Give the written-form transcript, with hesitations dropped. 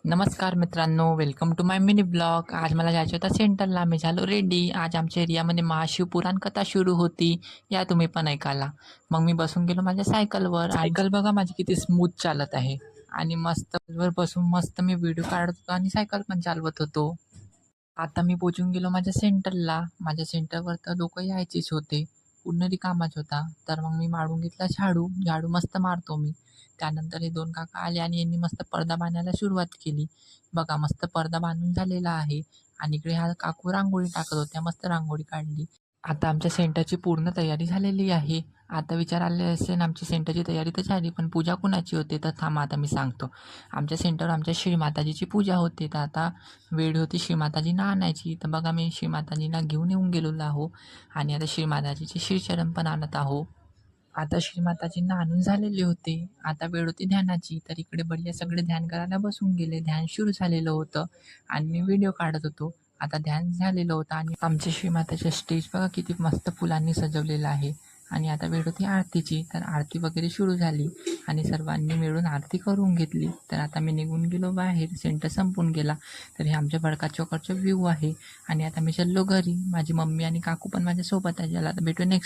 नमस्कार मित्रांनो, welcome to my mini blog. आज मला जायचं होतं सेंटरला. मी झालो रेडी. आज आमच्या एरियामध्ये महाशिवपुराण कथा सुरू होती. या तुम्ही पण ऐकायला. मग मी बसून गेलो माझ्या सायकलवर. सायकल बघा माझी किती स्मूथ चालत आहे. आणि मस्त वर बसून मस्त मी व्हिडिओ काढत होतो आणि सायकल पण चालवत होतो. आता मी पोचून गेलो माझ्या सेंटरला. माझ्या सेंटरवर तर लोक यायचेच होते. पूर्ण रिकामाच होता. तर मग मी मारून घेतला झाडू. झाडू मस्त मारतो मी. त्यानंतर हे दोन काका आले आणि यांनी मस्त पडदा बांधायला सुरुवात केली. बघा मस्त पडदा बांधून झालेला आहे. आणि इकडे हा काकू रांगोळी टाकत होत्या. मस्त रांगोळी काढली. आता आमच्या सेंटरची पूर्ण तयारी झालेली आहे. आता विचार आले असेल आमची सेंटरची तयारी तर झाली, पण पूजा कुणाची होते तर थांबा आता मी सांगतो. आमच्या सेंटरवर आमच्या श्रीमाताजीची पूजा होते. तर आता वेळ होती श्रीमाताजींना आणायची. तर बघा मी श्रीमाताजींना घेऊन येऊन गेलेलो आहो. आणि आता श्रीमाताजीचे श्रीचरण पण आणत आहो. आता श्रीमाताजींना आणून झालेले होते. आता वेळ होती ध्यानाची. तर इकडे बढिया सगळे ध्यान करायला बसून गेले. ध्यान सुरू झालेलं होतं आणि मी व्हिडिओ काढत होतो. आता ध्यान झालेलं होतं आणि आमच्या श्रीमाताच्या स्टेज बघा किती मस्त फुलांनी सजवलेलं आहे. आणि आता वेळ होती आरतीची. तर आरती वगैरे सुरू झाली आणि सर्वांनी मिळून आरती करून घेतली. तर आता मी निघून गेलो बाहेर. सेंटर संपून गेला. तर हे आमच्या बडका चौकाचा व्ह्यू आहे. आणि आता मी चाललो घरी. माझी मम्मी आणि काकू पण माझ्यासोबत आहे. ज्याला आता भेटू नेक्स्ट